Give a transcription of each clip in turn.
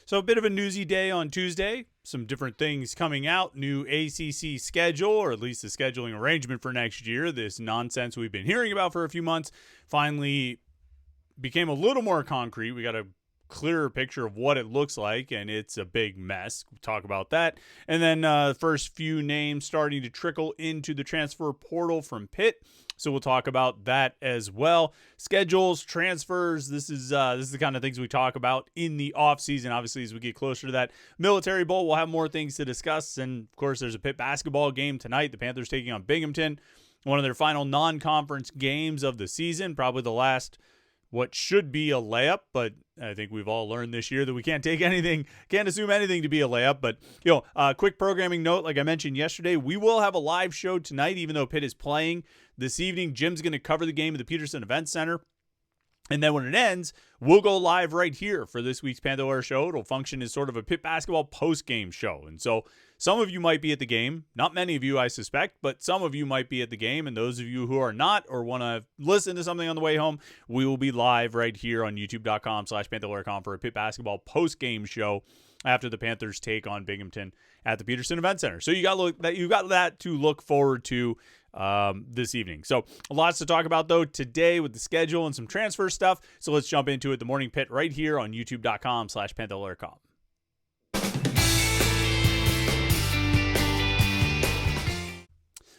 So a bit of a newsy day on Tuesday. Some different things coming out. New ACC schedule, or at least the scheduling arrangement for next year. This nonsense we've been hearing about for a few months finally became a little more concrete. We got a clearer picture of what it looks like, and it's a big mess. We'll talk about that. And then the first few names starting to trickle into the transfer portal from Pitt. So we'll talk about that as well. Schedules, transfers, this is the kind of things we talk about in the offseason. Obviously, as we get closer to that Military Bowl, we'll have more things to discuss. And, of course, there's a Pitt basketball game tonight. The Panthers taking on Binghamton, one of their final non-conference games of the season, probably the last what should be a layup, but I think we've all learned this year that we can't assume anything to be a layup. But, quick programming note, like I mentioned yesterday, we will have a live show tonight, even though Pitt is playing this evening. Jim's going to cover the game at the Peterson Event Center. And then when it ends, we'll go live right here for this week's Panther-Lair show. It'll function as sort of a Pitt basketball post-game show. And so some of you might be at the game. Not many of you, I suspect, but some of you might be at the game. And those of you who are not or want to listen to something on the way home, we will be live right here on youtube.com/Panther-Lair.com for a Pitt basketball post-game show after the Panthers take on Binghamton at the Peterson Event Center. So you got that to look forward to this evening. So lots to talk about, though, today with the schedule and some transfer stuff. So let's jump into it. The Morning Pitt right here on youtube.com/Panther-Lair.com.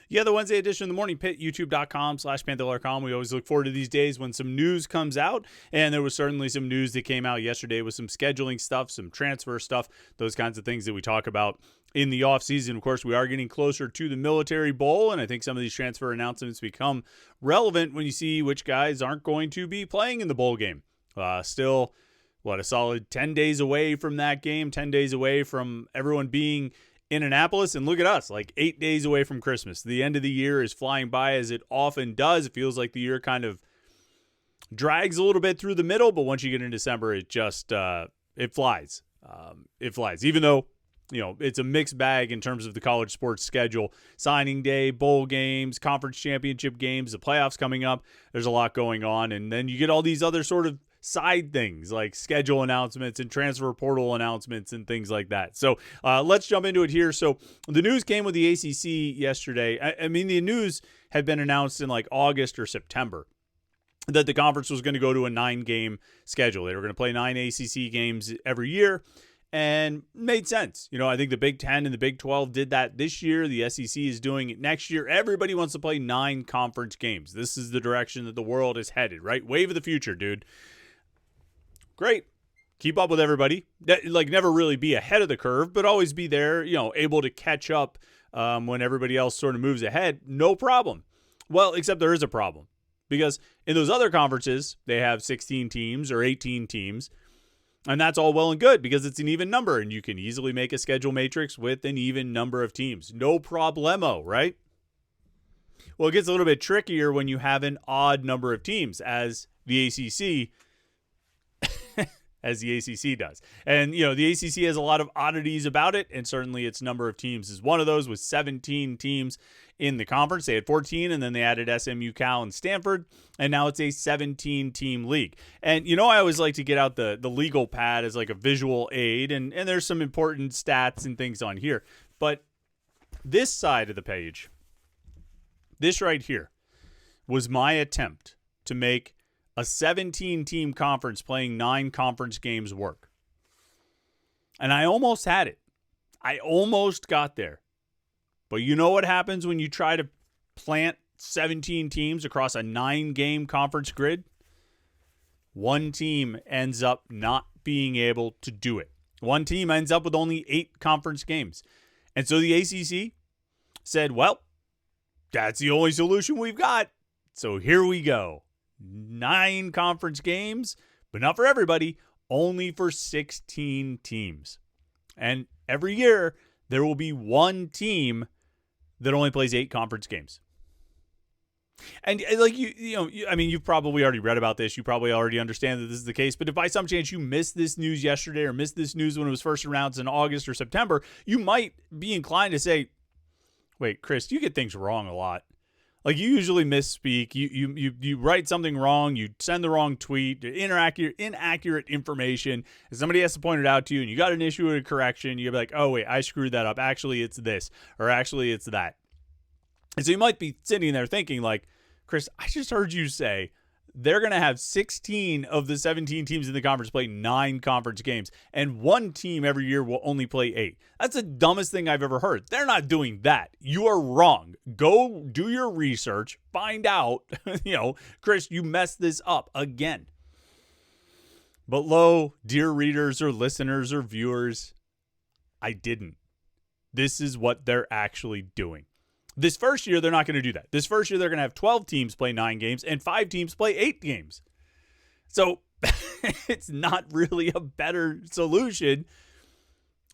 Yeah, the Wednesday edition of the Morning Pitt, youtube.com/Panther-Lair.com. We always look forward to these days when some news comes out, and there was certainly some news that came out yesterday with some scheduling stuff, some transfer stuff, those kinds of things that we talk about in the offseason. Of course, we are getting closer to the Military Bowl, and I think some of these transfer announcements become relevant when you see which guys aren't going to be playing in the bowl game. Still, a solid 10 days away from that game, 10 days away from everyone being in Annapolis, and look at us, like 8 days away from Christmas. The end of the year is flying by, as it often does. It feels like the year kind of drags a little bit through the middle, but once you get in December, it just it flies. It flies, even though it's a mixed bag in terms of the college sports schedule. Signing day, bowl games, conference championship games, the playoffs coming up. There's a lot going on, and then you get all these other sort of side things like schedule announcements and transfer portal announcements and things like that. So let's jump into it here. So the news came with the ACC yesterday. I mean, the news had been announced in like August or September that the conference was going to go to a 9-game schedule. They were going to play 9 ACC games every year, and made sense. I think the Big Ten and the Big 12 did that this year. The SEC is doing it next year. Everybody wants to play 9 conference games. This is the direction that the world is headed, right? Wave of the future, dude. Great. Keep up with everybody. Never really be ahead of the curve, but always be there, able to catch up when everybody else sort of moves ahead. No problem. Well, except there is a problem. Because in those other conferences, they have 16 teams or 18 teams. And that's all well and good because it's an even number. And you can easily make a schedule matrix with an even number of teams. No problemo, right? Well, it gets a little bit trickier when you have an odd number of teams, as the ACC does. And, the ACC has a lot of oddities about it, and certainly its number of teams is one of those, with 17 teams in the conference. They had 14, and then they added SMU, Cal, and Stanford, and now it's a 17-team league. And, I always like to get out the legal pad as like a visual aid, and there's some important stats and things on here. But this side of the page, this right here, was my attempt to make a 17-team conference playing 9 conference games work. And I almost had it. I almost got there. But you know what happens when you try to plant 17 teams across a 9-game conference grid? One team ends up not being able to do it. One team ends up with only 8 conference games. And so the ACC said, well, that's the only solution we've got. So here we go. 9 conference games, but not for everybody, only for 16 teams. And every year, there will be one team that only plays 8 conference games. And you've probably already read about this. You probably already understand that this is the case. But if by some chance you missed this news yesterday or missed this news when it was first announced in August or September, you might be inclined to say, wait, Chris, you get things wrong a lot. Like, you usually misspeak. You write something wrong. You send the wrong tweet. Inaccurate information. And somebody has to point it out to you, and you got an issue with a correction. You'll be like, oh, wait, I screwed that up. Actually, it's this. Or actually, it's that. And so you might be sitting there thinking, like, Chris, I just heard you say they're going to have 16 of the 17 teams in the conference play 9 conference games, and one team every year will only play 8. That's the dumbest thing I've ever heard. They're not doing that. You are wrong. Go do your research. Find out, Chris, you messed this up again. But lo, dear readers or listeners or viewers, I didn't. This is what they're actually doing. This first year, they're not going to do that. This first year, they're going to have 12 teams play 9 games and 5 teams play 8 games. So it's not really a better solution.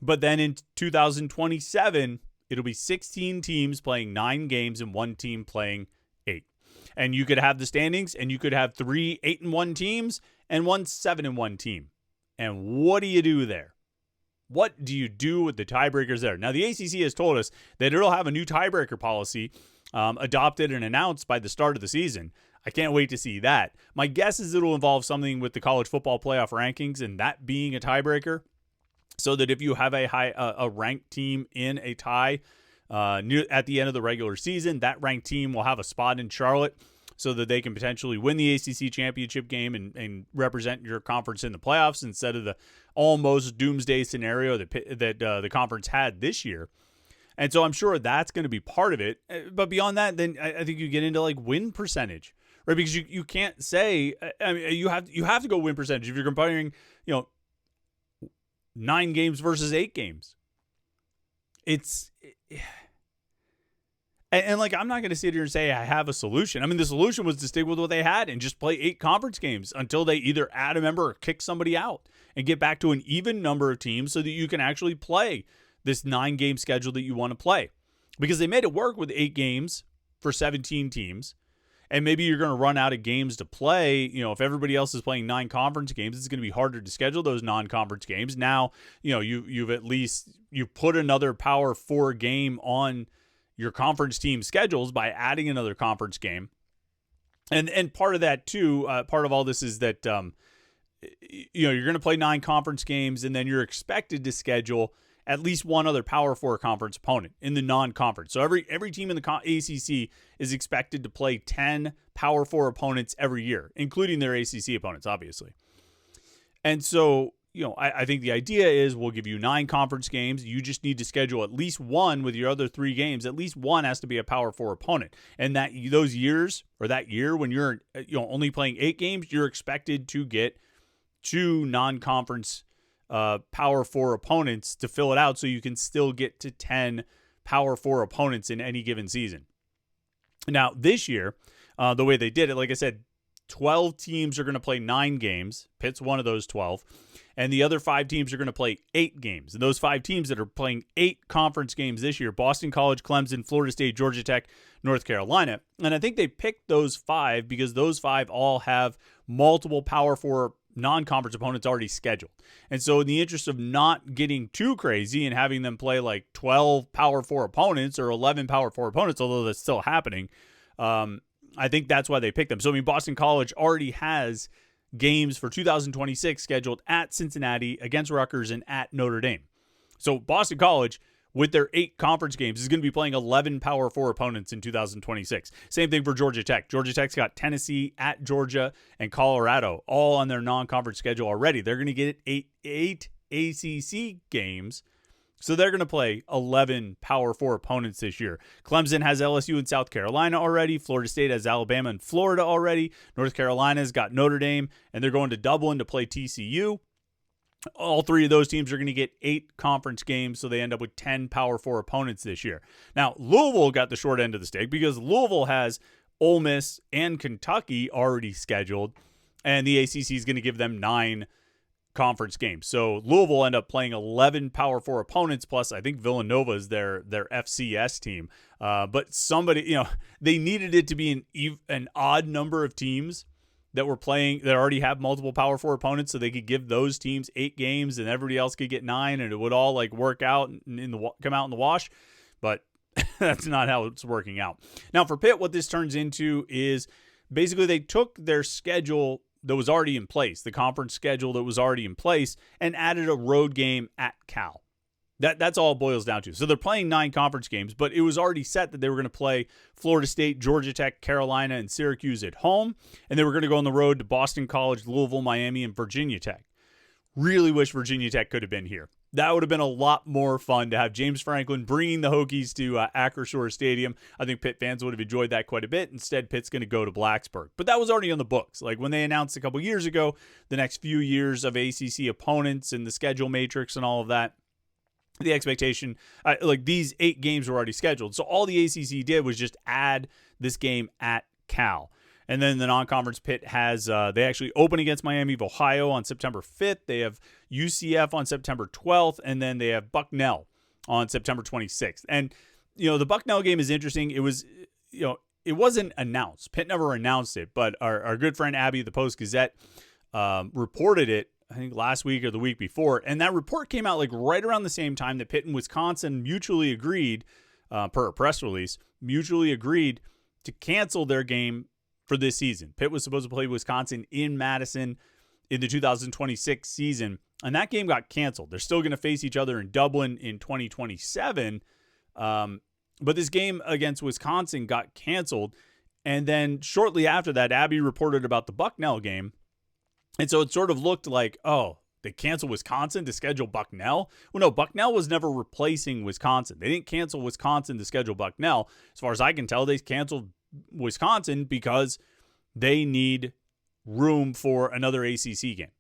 But then in 2027, it'll be 16 teams playing 9 games and 1 team playing 8. And you could have the standings, and you could have 3 8-1 teams and 1 7-1 team. And what do you do there? What do you do with the tiebreakers there? Now, the ACC has told us that it'll have a new tiebreaker policy adopted and announced by the start of the season. I can't wait to see that. My guess is it'll involve something with the college football playoff rankings and that being a tiebreaker, so that if you have a ranked team in a tie at the end of the regular season, that ranked team will have a spot in Charlotte, so that they can potentially win the ACC championship game and represent your conference in the playoffs instead of the almost doomsday scenario that the conference had this year. And so I'm sure that's going to be part of it. But beyond that, then I think you get into like win percentage, right? Because you can't say, I mean, you have to go win percentage if you're comparing, 9 games versus 8 games. And like, I'm not going to sit here and say I have a solution. I mean, the solution was to stick with what they had and just play 8 conference games until they either add a member or kick somebody out and get back to an even number of teams so that you can actually play this 9-game schedule that you want to play. Because they made it work with 8 games for 17 teams. And maybe you're going to run out of games to play. If everybody else is playing 9 conference games, it's going to be harder to schedule those non-conference games. Now, you've at least put another Power 4 game on your conference team schedules by adding another conference game. And part of that too, part of all this is that, you're going to play 9 conference games, and then you're expected to schedule at least one other Power 4 conference opponent in the non-conference. So every team in the ACC is expected to play 10 Power 4 opponents every year, including their ACC opponents, obviously. And so, I think the idea is we'll give you 9 conference games. You just need to schedule at least one with your other 3 games. At least one has to be a Power 4 opponent. And that year when you're only playing 8 games, you're expected to get 2 non-conference Power 4 opponents to fill it out, so you can still get to 10 Power 4 opponents in any given season. Now, this year, the way they did it, like I said, 12 teams are going to play 9 games. Pitt's one of those 12. And the other 5 teams are going to play 8 games. And those 5 teams that are playing 8 conference games this year: Boston College, Clemson, Florida State, Georgia Tech, North Carolina. And I think they picked those 5 because those 5 all have multiple Power 4 non-conference opponents already scheduled. And so in the interest of not getting too crazy and having them play like 12 Power 4 opponents or 11 Power 4 opponents, although that's still happening, I think that's why they picked them. So, I mean, Boston College already has games for 2026 scheduled at Cincinnati, against Rutgers, and at Notre Dame. So Boston College, with their 8 conference games, is going to be playing 11 Power 4 opponents in 2026. Same thing for Georgia Tech. Georgia Tech's got Tennessee, at Georgia, and Colorado all on their non-conference schedule already. They're going to get 8 ACC games, so they're going to play 11 Power 4 opponents this year. Clemson has LSU and South Carolina already. Florida State has Alabama and Florida already. North Carolina's got Notre Dame, and they're going to Dublin to play TCU. All 3 of those teams are going to get 8 conference games, so they end up with 10 Power 4 opponents this year. Now, Louisville got the short end of the stick because Louisville has Ole Miss and Kentucky already scheduled, and the ACC is going to give them 9 conference games. So Louisville end up playing 11 Power 4 opponents, plus I think Villanova is their FCS team. But somebody, they needed it to be an odd number of teams that were playing, that already have multiple Power 4 opponents, so they could give those teams 8 games and everybody else could get 9, and it would all like work out come out in the wash. But That's not how it's working out. Now, for Pitt, what this turns into is basically they took their schedule that was already in place, the conference schedule that was already in place, and added a road game at Cal. That's all it boils down to. So they're playing 9 conference games, but it was already set that they were going to play Florida State, Georgia Tech, Carolina, and Syracuse at home, and they were going to go on the road to Boston College, Louisville, Miami, and Virginia Tech. Really wish Virginia Tech could have been here. That would have been a lot more fun to have James Franklin bringing the Hokies to Acrisure Stadium. I think Pitt fans would have enjoyed that quite a bit. Instead, Pitt's going to go to Blacksburg. But that was already on the books. Like when they announced a couple years ago the next few years of ACC opponents and the schedule matrix and all of that, the expectation, like these 8 games were already scheduled. So all the ACC did was just add this game at Cal. And then the non-conference Pitt has, they actually open against Miami of Ohio on September 5th. They have UCF on September 12th. And then they have Bucknell on September 26th. And, the Bucknell game is interesting. It was, it wasn't announced. Pitt never announced it. But our good friend Abby of the Post-Gazette reported it, I think last week or the week before. And that report came out like right around the same time that Pitt and Wisconsin mutually agreed, per a press release, mutually agreed to cancel their game for this season. Pitt was supposed to play Wisconsin in Madison in the 2026 season, and that game got canceled. They're still going to face each other in Dublin in 2027, but this game against Wisconsin got canceled, and then shortly after that, Abby reported about the Bucknell game, and so it sort of looked like, oh, they canceled Wisconsin to schedule Bucknell? Well, no, Bucknell was never replacing Wisconsin. They didn't cancel Wisconsin to schedule Bucknell. As far as I can tell, they canceled Wisconsin because they need room for another ACC game,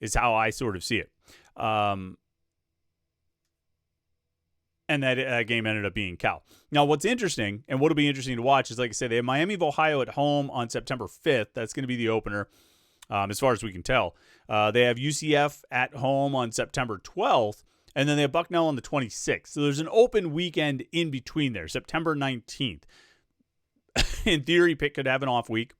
is how I sort of see it. And that game ended up being Cal. Now, what's interesting, and what'll be interesting to watch, is, like I said, they have Miami of Ohio at home on September 5th. That's going to be the opener, as far as we can tell. They have UCF at home on September 12th, and then they have Bucknell on the 26th. So there's an open weekend in between there, September 19th. In theory, Pitt could have an off week.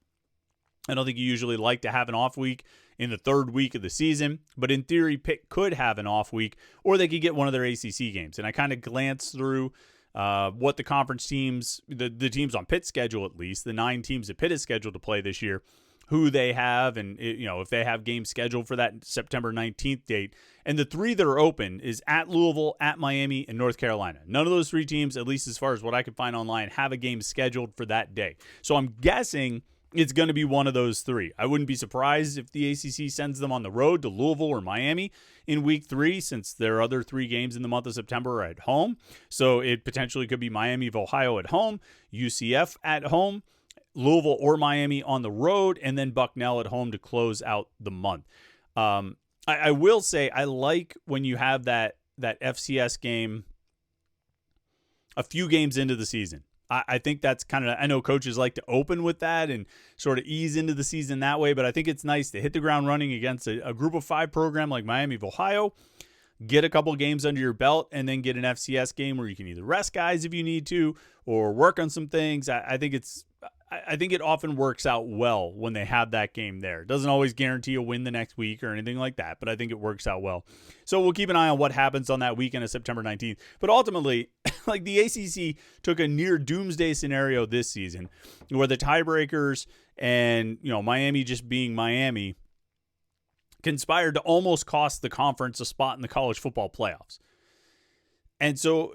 I don't think you usually like to have an off week in the 3rd week of the season, but in theory, Pitt could have an off week, or they could get one of their ACC games. And I kind of glanced through what the conference teams, the teams on Pitt's schedule at least, the 9 teams that Pitt is scheduled to play this year, who they have, and if they have games scheduled for that September 19th date. And the 3 that are open is at Louisville, at Miami, and North Carolina. None of those 3 teams, at least as far as what I could find online, have a game scheduled for that day. So I'm guessing it's going to be one of those 3. I wouldn't be surprised if the ACC sends them on the road to Louisville or Miami in week 3, since their other 3 games in the month of September are at home. So it potentially could be Miami of Ohio at home, UCF at home, Louisville or Miami on the road, and then Bucknell at home to close out the month. I will say I like when you have that FCS game a few games into the season. I think that's kind of, I know coaches like to open with that and sort of ease into the season that way, but I think it's nice to hit the ground running against a group of 5 program like Miami of Ohio, get a couple games under your belt, and then get an FCS game where you can either rest guys if you need to or work on some things. I think it often works out well when they have that game there. It doesn't always guarantee a win the next week or anything like that, but I think it works out well. So we'll keep an eye on what happens on that weekend of September 19th. But ultimately, like the ACC took a near doomsday scenario this season where the tiebreakers and, Miami just being Miami conspired to almost cost the conference a spot in the college football playoffs. And so,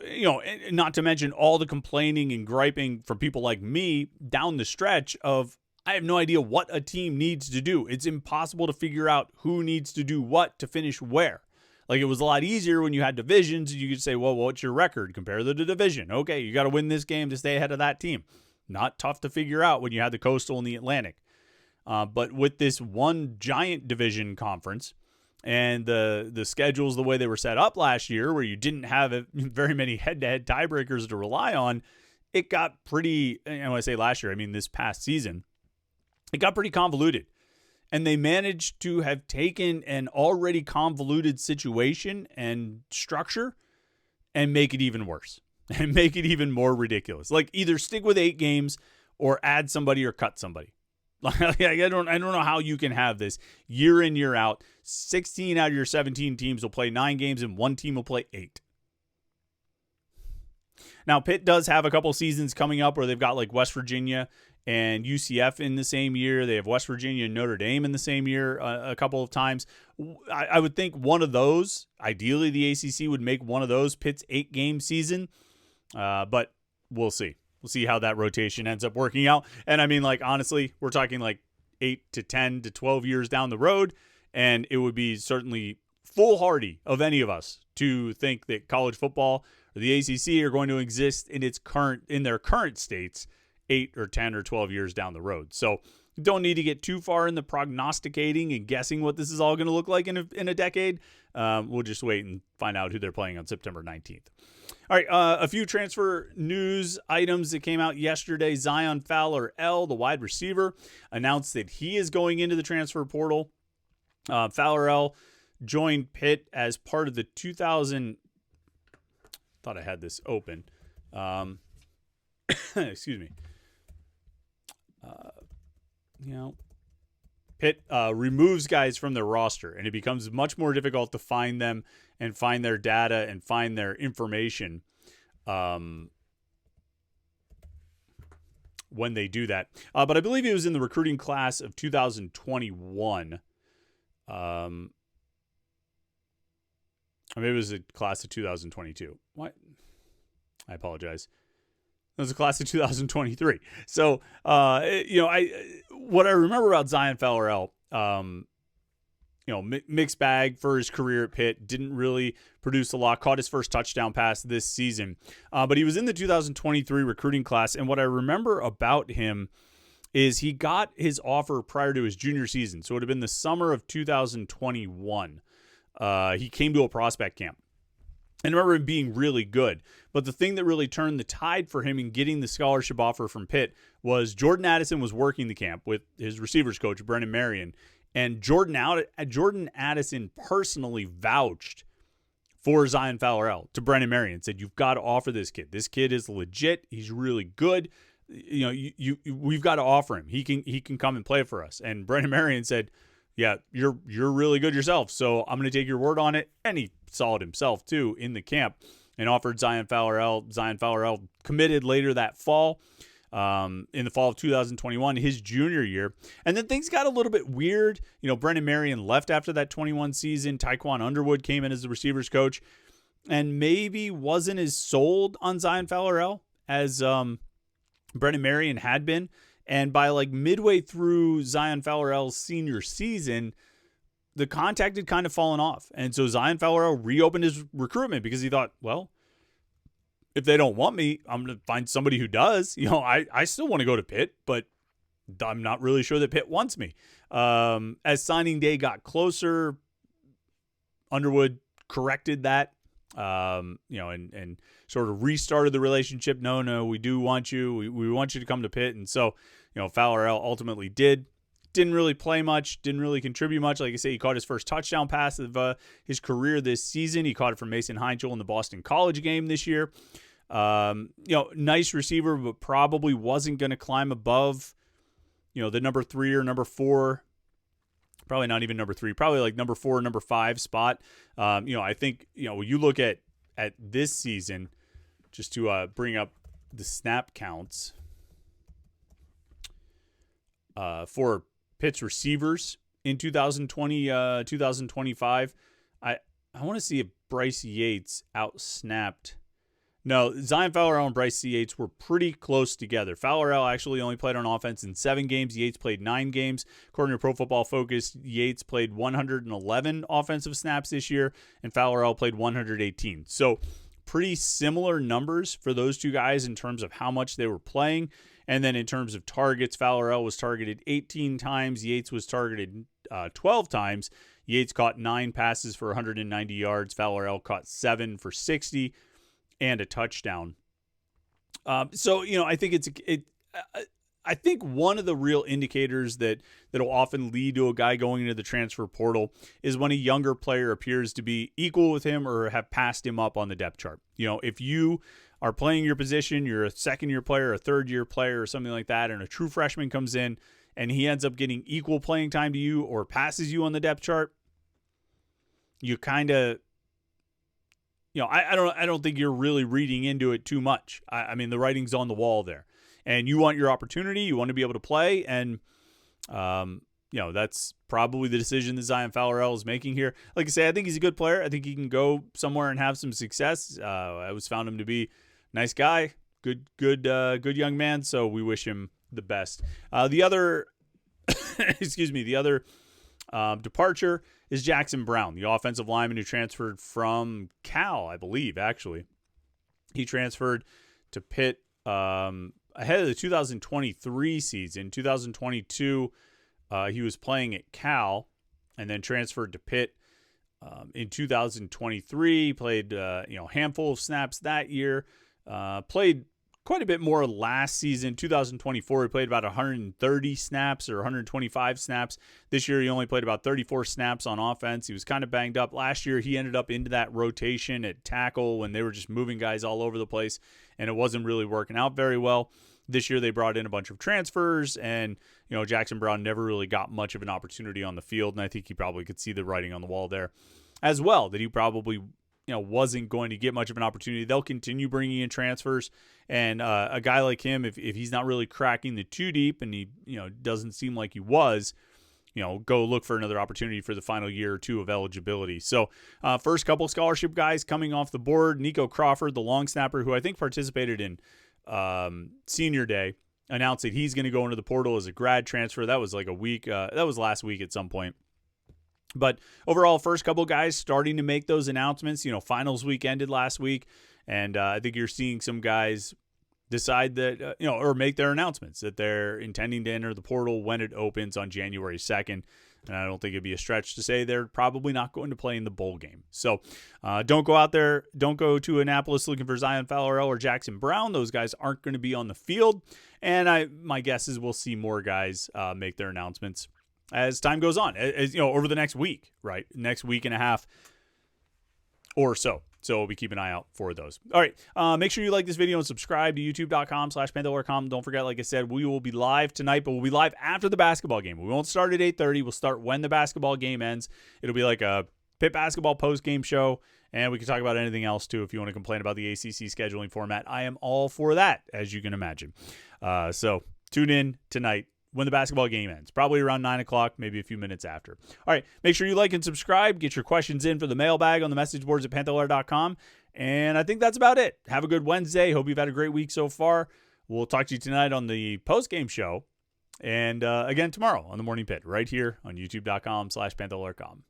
not to mention all the complaining and griping from people like me down the stretch of, I have no idea what a team needs to do. It's impossible to figure out who needs to do what to finish where. Like, it was a lot easier when you had divisions. You could say, well, what's your record? Compare to the division. Okay, you got to win this game to stay ahead of that team. Not tough to figure out when you had the Coastal and the Atlantic. But with this one giant division conference, and the schedules the way they were set up last year, where you didn't have very many head-to-head tiebreakers to rely on, it got pretty, and when I say last year, I mean this past season, it got pretty convoluted. And they managed to have taken an already convoluted situation and structure and make it even worse and make it even more ridiculous. Like, either stick with 8 games or add somebody or cut somebody. Like, I don't know how you can have this year in, year out. 16 out of your 17 teams will play 9 games and 1 team will play 8. Now, Pitt does have a couple seasons coming up where they've got like West Virginia and UCF in the same year. They have West Virginia and Notre Dame in the same year a couple of times. I would think one of those, ideally the ACC would make one of those Pitt's 8-game season, but we'll see. We'll see how that rotation ends up working out. And I mean, like, honestly, we're talking like 8 to 10 to 12 years down the road, and it would be certainly foolhardy of any of us to think that college football or the ACC are going to exist in their current states 8 or 10 or 12 years down the road. So you don't need to get too far in the prognosticating and guessing what this is all going to look like in a decade. We'll just wait and find out who they're playing on September 19th. All right, a few transfer news items that came out yesterday. Zion Fowler-El, the wide receiver, announced that he is going into the transfer portal. Fowler-El joined Pitt as part of the 2000. Thought I had this open. Excuse me. Pitt removes guys from their roster, and it becomes much more difficult to find them and find their data and find their information when they do that. But I believe it was in the recruiting class of 2021. Or maybe it was a class of 2022. What? I apologize. It was a class of 2023. So, what I remember about Zion Fowler-El, mixed bag for his career at Pitt, didn't really produce a lot, caught his first touchdown pass this season. But he was in the 2023 recruiting class, and what I remember about him is he got his offer prior to his junior season. So it would have been the summer of 2021. He came to a prospect camp. And I remember him being really good. But the thing that really turned the tide for him in getting the scholarship offer from Pitt was Jordan Addison was working the camp with his receivers coach, Brennan Marion. And Jordan Addison personally vouched for Zion Fowler-El to Brennan Marion. Said, you've got to offer this kid. This kid is legit. He's really good. We've got to offer him. He can come and play for us. And Brennan Marion said, yeah, you're really good yourself, so I'm going to take your word on it. And he saw it himself, too, in the camp and offered Zion Fowler-El. Zion Fowler-El committed later that fall, in the fall of 2021, his junior year. And then things got a little bit weird. Brennan Marion left after that 21 season. Tyquan Underwood came in as the receivers coach and maybe wasn't as sold on Zion Fowler-El as Brennan Marion had been. And by like midway through Zion Fowler-El's senior season, the contact had kind of fallen off. And so Zion Fowler-El reopened his recruitment because he thought, well, if they don't want me, I'm going to find somebody who does. I still want to go to Pitt, but I'm not really sure that Pitt wants me. As signing day got closer, Underwood corrected that, and sort of restarted the relationship. No, we do want you. We want you to come to Pitt. And so, Fowler-El ultimately didn't really play much, didn't really contribute much. Like I say, he caught his first touchdown pass of his career this season. He caught it from Mason Heinchel in the Boston College game this year. Nice receiver, but probably wasn't going to climb above, the number 3 or number 4. Probably not even number 3, probably like number 4 or number 5 spot. I think, when you look at this season, just to bring up the snap counts for Pitt's receivers in 2020, 2025, I want to see if Bryce Yates out-snapped. No, Zion Fowler-El and Bryce Yates were pretty close together. Fowler-El actually only played on offense in 7 games. Yates played 9 games. According to Pro Football Focus, Yates played 111 offensive snaps this year, and Fowler-El played 118. So pretty similar numbers for those two guys in terms of how much they were playing. And then in terms of targets, Fowler-El was targeted 18 times. Yates was targeted 12 times. Yates caught 9 passes for 190 yards. Fowler-El caught 7 for 60. And a touchdown. I think I think one of the real indicators that'll often lead to a guy going into the transfer portal is when a younger player appears to be equal with him or have passed him up on the depth chart. If you are playing your position, you're a second-year player, a third-year player, or something like that, and a true freshman comes in and he ends up getting equal playing time to you or passes you on the depth chart, you kind of I don't think you're really reading into it too much. I mean, the writing's on the wall there, and you want your opportunity. You want to be able to play, and that's probably the decision that Zion Fowler is making here. Like I say, I think he's a good player. I think he can go somewhere and have some success. I always found him to be a nice guy, good young man. So we wish him the best. The other, the other departure is Jackson Brown, the offensive lineman who transferred from Cal, I believe. Actually, he transferred to Pitt ahead of the 2023 season. 2022. He was playing at Cal and then transferred to Pitt in 2023. Played a handful of snaps that year. Played quite a bit more last season. 2024, he played about 130 snaps or 125 snaps. This year, he only played about 34 snaps on offense. He was kind of banged up. Last year, he ended up into that rotation at tackle when they were just moving guys all over the place, and it wasn't really working out very well. This year, they brought in a bunch of transfers, and Jackson Brown never really got much of an opportunity on the field, and I think he probably could see the writing on the wall there as well, that he probably wasn't going to get much of an opportunity. They'll continue bringing in transfers, and a guy like him, if he's not really cracking the two deep, and he doesn't seem like he was, go look for another opportunity for the final year or two of eligibility. So first couple scholarship guys coming off the board. Nico Crawford, the long snapper, who I think participated in senior day, announced that he's going to go into the portal as a grad transfer. That was like a week. That was last week at some point. But overall, first couple guys starting to make those announcements. Finals week ended last week, and I think you're seeing some guys decide that, or make their announcements that they're intending to enter the portal when it opens on January 2nd. And I don't think it'd be a stretch to say they're probably not going to play in the bowl game. So don't go out there. Don't go to Annapolis looking for Zion Fowler or Jackson Brown. Those guys aren't going to be on the field. And my guess is we'll see more guys make their announcements as time goes on, over the next week, right? Next week and a half or so. So we'll be keeping an eye out for those. All right. Make sure you like this video and subscribe to youtube.com/Panther-Lair.com. Don't forget, like I said, we will be live tonight, but we'll be live after the basketball game. We won't start at 8:30. We'll start when the basketball game ends. It'll be like a Pitt basketball post-game show, and we can talk about anything else, too, if you want to complain about the ACC scheduling format. I am all for that, as you can imagine. So tune in tonight when the basketball game ends, probably around 9 o'clock, maybe a few minutes after. All right, make sure you like and subscribe. Get your questions in for the mailbag on the message boards at Panther-Lair.com. And I think that's about it. Have a good Wednesday. Hope you've had a great week so far. We'll talk to you tonight on the post-game show. And again tomorrow on the Morning Pitt, right here on youtube.com/Panther-Lair.com.